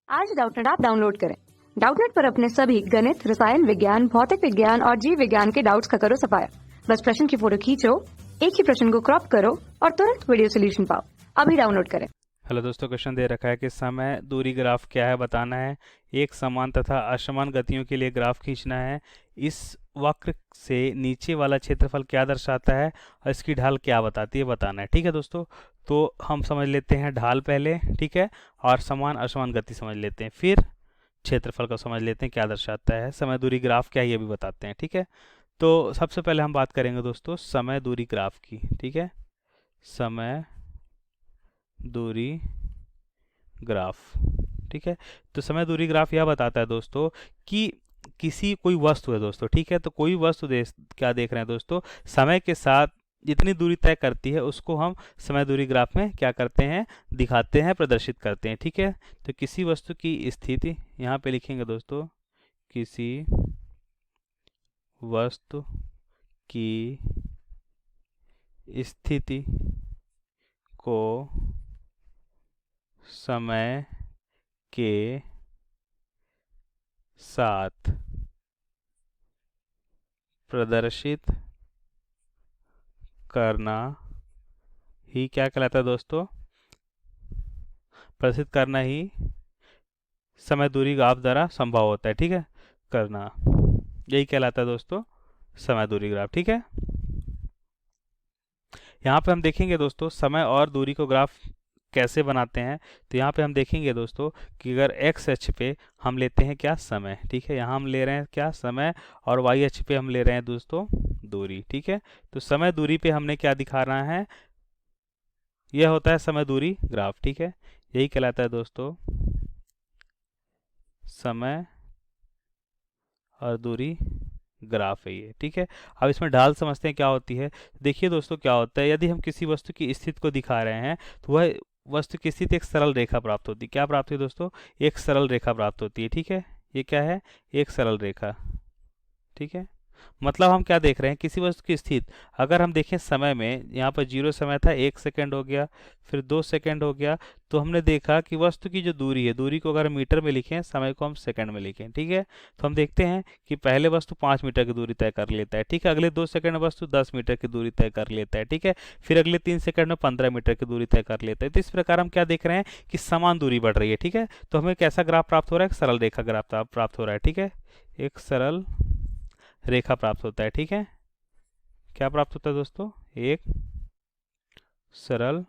आज Doubtnut app download करें। Doubtnut पर अपने सभी गणित, रसायन विज्ञान, भौतिक विज्ञान और जीव विज्ञान के डाउट्स का करो सफाया। बस प्रश्न की फोटो खींचो, एक ही प्रश्न को क्रॉप करो और तुरंत वीडियो सोल्यूशन पाओ। अभी डाउनलोड करें। हेलो दोस्तों, क्वेश्चन दे रखा है कि समय दूरी ग्राफ क्या है बताना है। एक समान तथा असमान गतियों के लिए ग्राफ खींचना है। इस वक्र से नीचे वाला क्षेत्रफल क्या दर्शाता है और इसकी ढाल क्या बताती है बताना है। ठीक है दोस्तों, तो हम समझ लेते हैं ढाल पहले, ठीक है, और समान असमान गति समझ लेते हैं, फिर क्षेत्रफल को समझ लेते हैं क्या दर्शाता है। समय दूरी ग्राफ क्या है ये भी बताते हैं। ठीक है, तो सबसे पहले हम बात करेंगे दोस्तों समय दूरी ग्राफ की। ठीक है, समय दूरी ग्राफ। ठीक है, तो समय दूरी ग्राफ यह बताता है दोस्तों कि किसी कोई वस्तु है दोस्तों। ठीक है, तो कोई वस्तु क्या देख रहे हैं दोस्तों, समय के साथ जितनी दूरी तय करती है उसको हम समय दूरी ग्राफ में क्या करते हैं, दिखाते हैं, प्रदर्शित करते हैं। ठीक है, तो किसी वस्तु की स्थिति यहाँ पे लिखेंगे दोस्तों, किसी वस्तु की स्थिति को समय के साथ प्रदर्शित करना ही क्या कहलाता है दोस्तों, प्रदर्शित करना ही समय दूरी ग्राफ द्वारा संभव होता है। ठीक है, करना यही कहलाता है दोस्तों समय दूरी ग्राफ। ठीक है, यहाँ पे हम देखेंगे दोस्तों समय और दूरी को ग्राफ कैसे बनाते हैं। तो यहाँ पे हम देखेंगे दोस्तों कि अगर एक्स अक्ष पे हम लेते हैं क्या, समय। ठीक है, यहाँ हम ले रहे हैं क्या, समय, और वाई अक्ष पे हम ले रहे हैं दोस्तों दूरी। ठीक है, तो समय दूरी पे हमने क्या दिखाना है, यह होता है समय दूरी ग्राफ। ठीक है, यही कहलाता है दोस्तों समय और दूरी ग्राफ है ये। ठीक है, अब इसमें ढाल समझते हैं क्या होती है। देखिए दोस्तों क्या होता है, यदि हम किसी वस्तु की स्थिति को दिखा रहे हैं तो वह वस्तु की स्थिति एक सरल रेखा प्राप्त होती है। क्या प्राप्त होती है दोस्तों, एक सरल रेखा प्राप्त होती है। ठीक है, ये क्या है, एक सरल रेखा। ठीक है, मतलब हम क्या देख रहे हैं, किसी वस्तु की स्थिति अगर हम देखें समय में, यहाँ पर 0 समय था, 1 सेकंड हो गया, फिर 2 सेकंड हो गया, तो हमने देखा कि वस्तु की जो दूरी है, दूरी को अगर मीटर में लिखें, समय को हम सेकंड में लिखें। ठीक है, तो हम देखते हैं कि पहले वस्तु 5 मीटर की दूरी तय कर लेता है। ठीक है, अगले 2 सेकंड में वस्तु 10 मीटर की दूरी तय कर लेता है। ठीक है, फिर अगले 3 सेकंड में 15 मीटर की दूरी तय कर लेता है। तो इस प्रकार हम क्या देख रहे हैं कि समान दूरी बढ़ रही है। ठीक है, तो हमें कैसा ग्राफ प्राप्त हो रहा है, एक सरल रेखा ग्राफ प्राप्त हो रहा है। ठीक है, एक सरल रेखा प्राप्त होता है। ठीक है, क्या प्राप्त होता है दोस्तों, एक सरल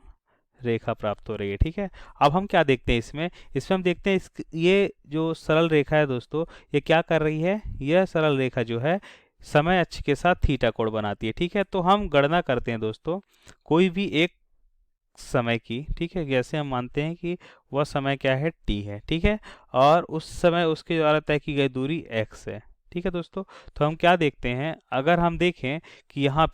रेखा प्राप्त हो रही है। ठीक है, अब हम क्या देखते हैं इसमें हम देखते हैं ये जो सरल रेखा है दोस्तों, ये क्या कर रही है, यह सरल रेखा जो है समय अक्ष के साथ थीटा कोण बनाती है। ठीक है, तो हम गणना करते हैं दोस्तों कोई भी एक समय की। ठीक है, जैसे हम मानते हैं कि वह समय क्या है, टी है। ठीक है, और उस समय उसके द्वारा तय की गई दूरी एक्स है। ठीक है दोस्तों, तो हम क्या देखते हैं, अगर हम देखें कि यहाँ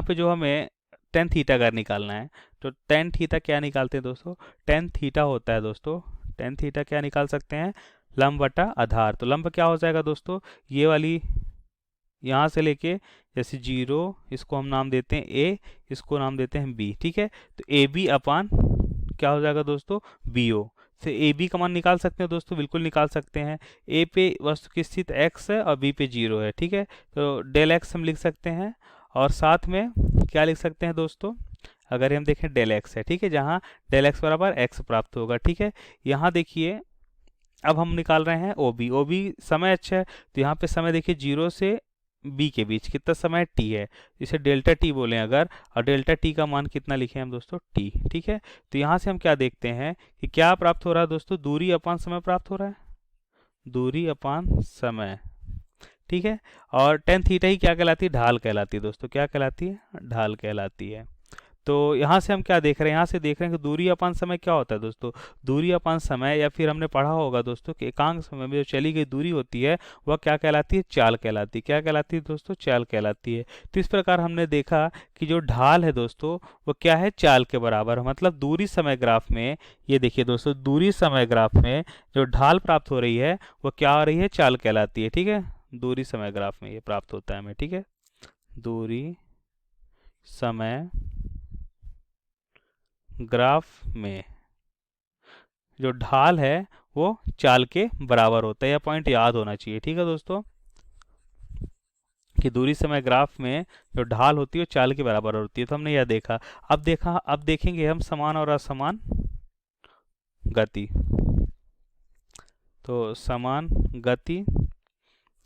पे जो हमें टेन थीटा अगर निकालना है, तो टेन थीटा क्या निकालते हैं दोस्तों, टेन थीटा होता है दोस्तों, टेन थीटा क्या निकाल सकते हैं, लंब बटा आधार। तो लंब क्या हो जाएगा दोस्तों, ये वाली यहाँ से लेके जैसे 0, इसको हम नाम देते हैं ए, इसको नाम देते हैं बी। ठीक है, तो ए बी अपान क्या हो जाएगा दोस्तों, बी ओ से ए बी का मान निकाल सकते हैं दोस्तों, बिल्कुल निकाल सकते हैं। ए पे वस्तु की स्थिति एक्स है और बी पे 0 है। ठीक है, तो डेल एक्स हम लिख सकते हैं, और साथ में क्या लिख सकते हैं दोस्तों, अगर हम देखें डेल एक्स है। ठीक है, जहाँ डेल एक्स बराबर एक्स प्राप्त होगा। ठीक है, यहाँ देखिए अब हम निकाल रहे हैं ओ बी समय अच्छा है, तो यहाँ पे समय देखिए 0 से बी के बीच कितना समय टी है, इसे डेल्टा टी बोलें अगर, और डेल्टा टी का मान कितना लिखे हम दोस्तों, टी। ठीक है, तो यहाँ से हम क्या देखते हैं कि क्या प्राप्त हो रहा है दोस्तों, दूरी अपान समय प्राप्त हो रहा है, दूरी अपान समय। ठीक है, और टेन थीटा ही क्या कहलाती है, ढाल कहलाती है दोस्तों, क्या कहलाती है, ढाल कहलाती है। तो यहाँ से हम क्या देख रहे हैं, यहाँ से देख रहे हैं कि दूरी अपान समय क्या होता है दोस्तों, दूरी अपान समय, या फिर हमने पढ़ा होगा दोस्तों कि एकांक समय में जो चली गई दूरी होती है वह क्या कहलाती है, चाल कहलाती है। क्या कहलाती है दोस्तों, चाल कहलाती है। तो इस प्रकार हमने देखा कि जो ढाल है दोस्तों वो क्या है, चाल के बराबर, मतलब दूरी समय ग्राफ में, ये देखिए दोस्तों दूरी समय ग्राफ में जो ढाल प्राप्त हो रही है वो क्या हो रही है, चाल कहलाती है। ठीक है, दूरी समय ग्राफ में ये प्राप्त होता है हमें। ठीक है, दूरी समय ग्राफ में जो ढाल है वो चाल के बराबर होता है। यह पॉइंट याद होना चाहिए, ठीक है दोस्तों, कि दूरी समय ग्राफ में जो ढाल होती है वो चाल के बराबर होती है। तो हमने यह देखा। अब देखेंगे हम समान और असमान गति। तो समान गति,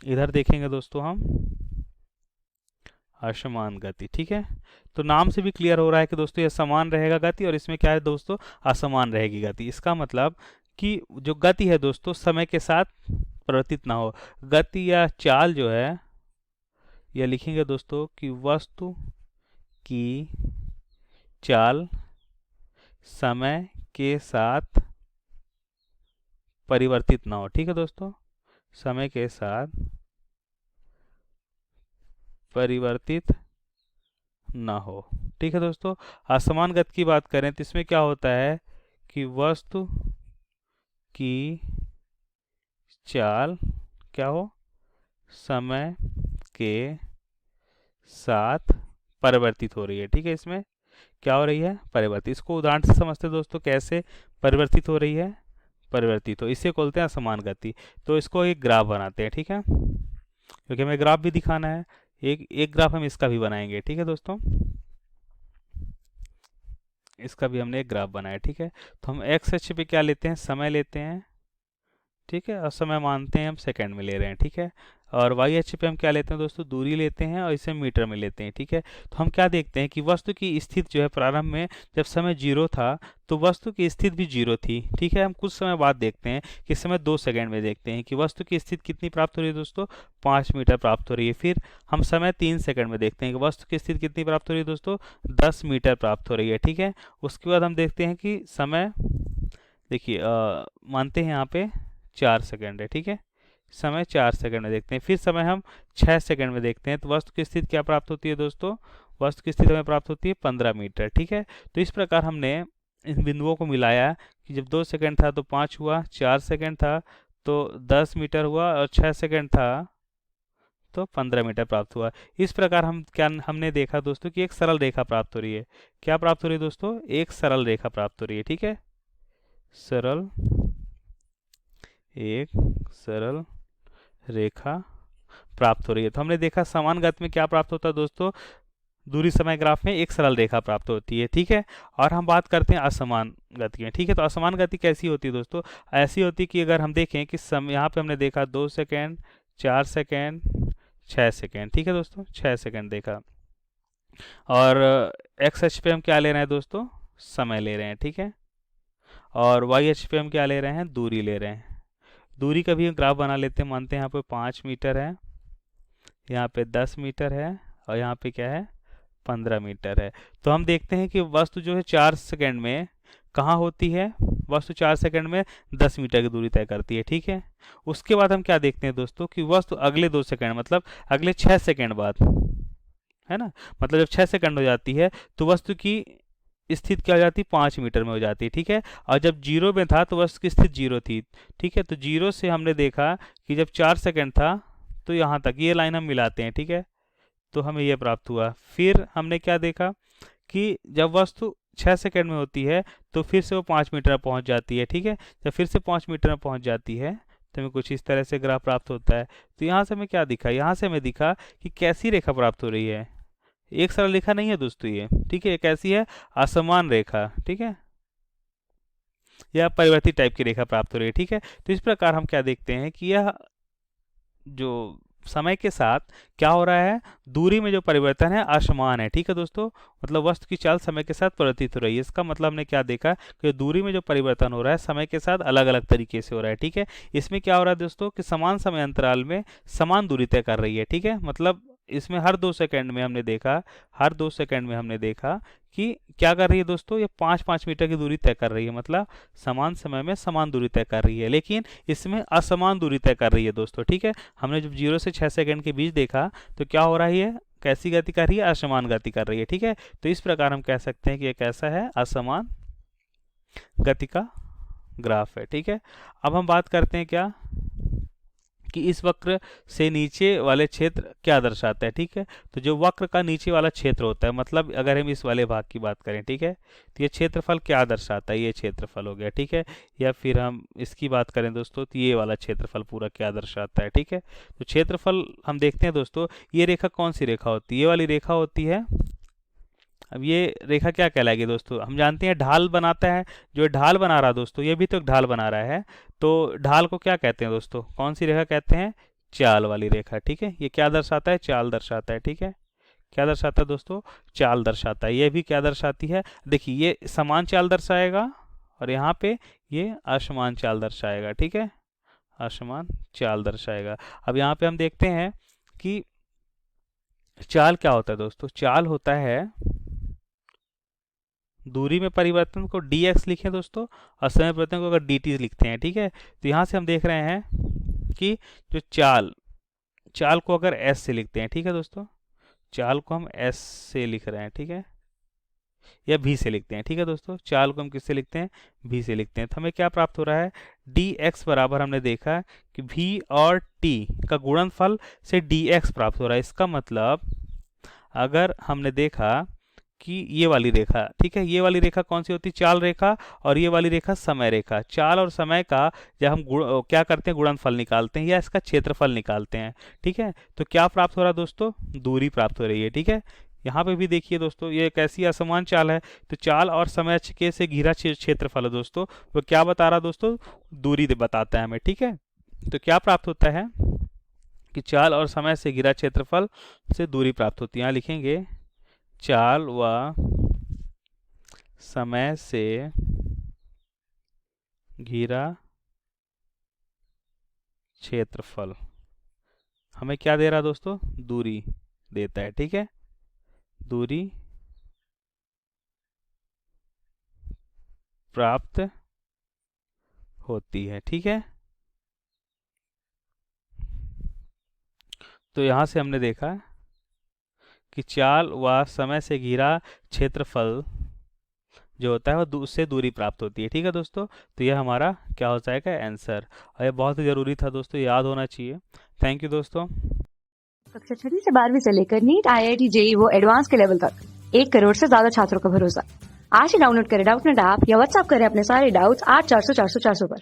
इधर देखेंगे दोस्तों हम असमान गति, ठीक है। तो नाम से भी क्लियर हो रहा है कि दोस्तों ये समान रहेगा गति और इसमें क्या है दोस्तों, असमान रहेगी गति। इसका मतलब कि जो गति है दोस्तों समय के साथ परिवर्तित ना हो। गति या चाल जो है यह लिखेंगे दोस्तों कि वस्तु की चाल समय के साथ परिवर्तित ना हो, ठीक है दोस्तों, समय के साथ परिवर्तित ना हो, ठीक है दोस्तों। असमान गति की बात करें तो इसमें क्या होता है कि वस्तु की चाल क्या हो, समय के साथ परिवर्तित हो रही है, ठीक है। इसमें क्या हो रही है, परिवर्तित। इसको उदाहरण से समझते हैं दोस्तों, कैसे परिवर्तित हो रही है, परिवर्तित हो, इसे बोलते हैं असमान गति। तो इसको एक ग्राफ बनाते हैं, ठीक है, क्योंकि हमें ग्राफ भी दिखाना है। एक ग्राफ हम इसका भी बनाएंगे, ठीक है दोस्तों, इसका भी हमने एक ग्राफ बनाया, ठीक है। तो हम एक्स अक्ष पे क्या लेते हैं, समय लेते हैं, ठीक है, और समय मानते हैं हम सेकंड में ले रहे हैं, ठीक है। और वाई अक्ष पे हम क्या लेते हैं दोस्तों, दूरी लेते हैं और इसे मीटर में लेते हैं, ठीक है। तो हम क्या देखते हैं कि वस्तु की स्थिति जो है प्रारंभ में जब समय 0 था तो वस्तु की स्थिति भी 0 थी, ठीक है। हम कुछ समय बाद देखते हैं कि समय 2 सेकंड में देखते हैं कि वस्तु की स्थिति कितनी प्राप्त हो रही है दोस्तों, 5 मीटर प्राप्त हो रही है। फिर हम समय 3 सेकंड में देखते हैं कि वस्तु की स्थिति कितनी प्राप्त हो रही है दोस्तों, 10 मीटर प्राप्त हो रही है, ठीक है। उसके बाद हम देखते हैं कि समय, देखिए मानते हैं यहाँ पे 4 सेकंड है, ठीक है, समय 4 सेकंड में देखते हैं। फिर समय हम 6 सेकंड में देखते हैं तो वस्तु की स्थिति क्या प्राप्त होती है दोस्तों, वस्तु की स्थिति हमें प्राप्त होती है 15 मीटर, ठीक है। तो इस प्रकार हमने इन बिंदुओं को मिलाया कि जब 2 सेकंड था तो 5 हुआ, 4 सेकंड था तो 10 मीटर हुआ और 6 सेकंड था तो 15 मीटर प्राप्त हुआ। इस प्रकार हमने देखा दोस्तों कि एक सरल रेखा प्राप्त हो रही है। क्या प्राप्त हो रही है दोस्तों, एक सरल रेखा प्राप्त हो रही है, ठीक है, एक सरल रेखा प्राप्त हो रही है। तो हमने देखा समान गति में क्या प्राप्त होता है दोस्तों, दूरी समय ग्राफ में एक सरल रेखा प्राप्त होती है, ठीक है। और हम बात करते हैं असमान गति में, ठीक है। तो असमान गति कैसी होती है दोस्तों, ऐसी होती है कि अगर हम देखें कि समय यहाँ पे हमने देखा 2 सेकेंड, 4 सेकेंड, 6 सेकेंड, ठीक है दोस्तों, 6 सेकेंड देखा। और एक्स अक्ष पे हम क्या ले रहे हैं दोस्तों, समय ले रहे हैं, ठीक है। और वाई अक्ष पे हम क्या ले रहे हैं, दूरी ले रहे हैं। दूरी का भी हम ग्राफ बना लेते हैं। मानते हैं यहाँ पे 5 मीटर है, यहाँ पे 10 मीटर है और यहाँ पे क्या है, 15 मीटर है। तो हम देखते हैं कि वस्तु जो है 4 सेकंड में कहाँ होती है, वस्तु 4 सेकंड में 10 मीटर की दूरी तय करती है, ठीक है। उसके बाद हम क्या देखते हैं दोस्तों कि वस्तु अगले 2 सेकंड मतलब अगले 6 सेकंड बाद, है ना, मतलब जब 6 सेकंड हो जाती है तो वस्तु की स्थिति क्या हो जाती है, 5 मीटर में हो जाती है, ठीक है। और जब 0 में था तो वस्तु की स्थिति 0 थी, ठीक है। तो 0 से हमने देखा कि जब 4 सेकंड था तो यहाँ तक, ये लाइन हम मिलाते हैं, ठीक है, तो हमें ये प्राप्त हुआ। फिर हमने क्या देखा कि जब वस्तु 6 सेकंड में होती है तो फिर से वो 5 मीटर में पहुँच जाती है, ठीक है। जब फिर से 5 मीटर में पहुँच जाती है तो हमें कुछ इस तरह से ग्राफ प्राप्त होता है। तो यहाँ से हमें क्या दिखा, यहाँ से हमें दिखा कि कैसी रेखा प्राप्त हो रही है, एक सरल रेखा नहीं है दोस्तों ये, ठीक है, कैसी है, असमान रेखा, ठीक है, या परिवर्तित टाइप की रेखा प्राप्त हो रही है, ठीक है। तो इस प्रकार हम क्या देखते हैं कि यह जो समय के साथ क्या हो रहा है, दूरी में जो परिवर्तन है असमान है, ठीक है दोस्तों, मतलब वस्तु की चाल समय के साथ परिवर्तित हो रही है। इसका मतलब हमने क्या देखा कि दूरी में जो परिवर्तन हो रहा है समय के साथ अलग अलग तरीके से हो रहा है, ठीक है। इसमें क्या हो रहा है दोस्तों कि समान समय अंतराल में समान दूरी तय कर रही है, ठीक है। मतलब इसमें हर 2 सेकंड में हमने देखा, हर 2 सेकंड में हमने देखा कि क्या कर रही है दोस्तों, ये 5-5 मीटर की दूरी तय कर रही है, मतलब समान समय में समान दूरी तय कर रही है, लेकिन इसमें असमान दूरी तय कर रही है दोस्तों, ठीक है। हमने जब 0 से 6 सेकंड के बीच देखा तो क्या हो रही है, कैसी गति कर रही है, असमान गति कर रही है, ठीक है। तो इस प्रकार हम कह सकते हैं कि ये कैसा है, असमान गति का ग्राफ है, ठीक है। अब हम बात करते हैं क्या कि इस वक्र से नीचे वाले क्षेत्र क्या दर्शाता है। ठीक है, तो जो वक्र का नीचे वाला क्षेत्र होता है, मतलब अगर हम इस वाले भाग की बात करें, ठीक है, तो ये क्षेत्रफल क्या दर्शाता है, ये क्षेत्रफल हो गया। ठीक है, या फिर हम इसकी बात करें दोस्तों, तो ये वाला क्षेत्रफल पूरा क्या दर्शाता है। ठीक है, तो क्षेत्रफल हम देखते हैं दोस्तों, ये रेखा कौन सी रेखा होती है, ये वाली रेखा होती है। अब ये रेखा क्या कहलाएगी दोस्तों, हम जानते हैं ढाल बनाता है, जो ढाल बना रहा है दोस्तों, ये भी तो एक ढाल बना रहा है, तो ढाल को क्या कहते हैं दोस्तों, कौन सी रेखा कहते हैं, चाल वाली रेखा। ठीक है, ये क्या दर्शाता है, चाल दर्शाता है। ठीक है, क्या दर्शाता है दोस्तों, चाल दर्शाता है। ये भी क्या दर्शाती है, देखिए ये समान चाल दर्शाएगा और यहाँ पे ये असमान चाल दर्शाएगा। ठीक है, असमान चाल दर्शाएगा। अब यहाँ पे हम देखते हैं कि चाल क्या होता है दोस्तों, चाल होता है दूरी में परिवर्तन को dx लिखें दोस्तों, और समय परिवर्तन को अगर dt लिखते हैं। ठीक है, तो यहाँ से हम देख रहे हैं कि जो चाल को अगर s से लिखते हैं, ठीक है दोस्तों, चाल को हम s से लिख रहे हैं, ठीक है, या v से लिखते हैं। ठीक है दोस्तों, चाल को हम किससे लिखते हैं, v से लिखते हैं, तो हमें क्या प्राप्त हो रहा है, dx बराबर हमने देखा कि v और t का गुणनफल से dx प्राप्त हो रहा है। इसका मतलब अगर हमने देखा कि ये वाली रेखा, ठीक है, ये वाली रेखा कौन सी होती है, चाल रेखा, और ये वाली रेखा समय रेखा। चाल और समय का जब हम क्या करते हैं, गुणनफल निकालते हैं या इसका क्षेत्रफल निकालते हैं। ठीक है, तो क्या प्राप्त हो रहा है दोस्तों, दूरी प्राप्त हो रही है। ठीक है, यहाँ पे भी देखिए दोस्तों, ये एक ऐसी असमान चाल है, तो चाल और समय के से घिरा क्षेत्रफल है दोस्तों, वो क्या बता रहा है दोस्तों, दूरी बताता है हमें। ठीक है, तो क्या प्राप्त होता है कि चाल और समय से घिरा क्षेत्रफल से दूरी प्राप्त होती है। यहाँ लिखेंगे चाल व समय से घिरा क्षेत्रफल हमें क्या दे रहा है दोस्तों, दूरी देता है। ठीक है, दूरी प्राप्त होती है। ठीक है, तो यहां से हमने देखा कि चाल व समय से घिरा क्षेत्रफल जो होता है वो उससे दूरी प्राप्त होती है। ठीक है दोस्तों, तो यह हमारा क्या हो जाएगा, आंसर, और ये बहुत ही ज़रूरी था दोस्तों, याद होना चाहिए। थैंक यू दोस्तों। कक्षा 6 से 12वीं से लेकर नीट, IIT, JEE वो एडवांस के लेवल तक 1 करोड़ से ज्यादा छात्रों का भरोसा। आज ही डाउनलोड करें डाउटनेट ऐप या व्हाट्सएप करें अपने सारे डाउट्स 8400 400 400 पर।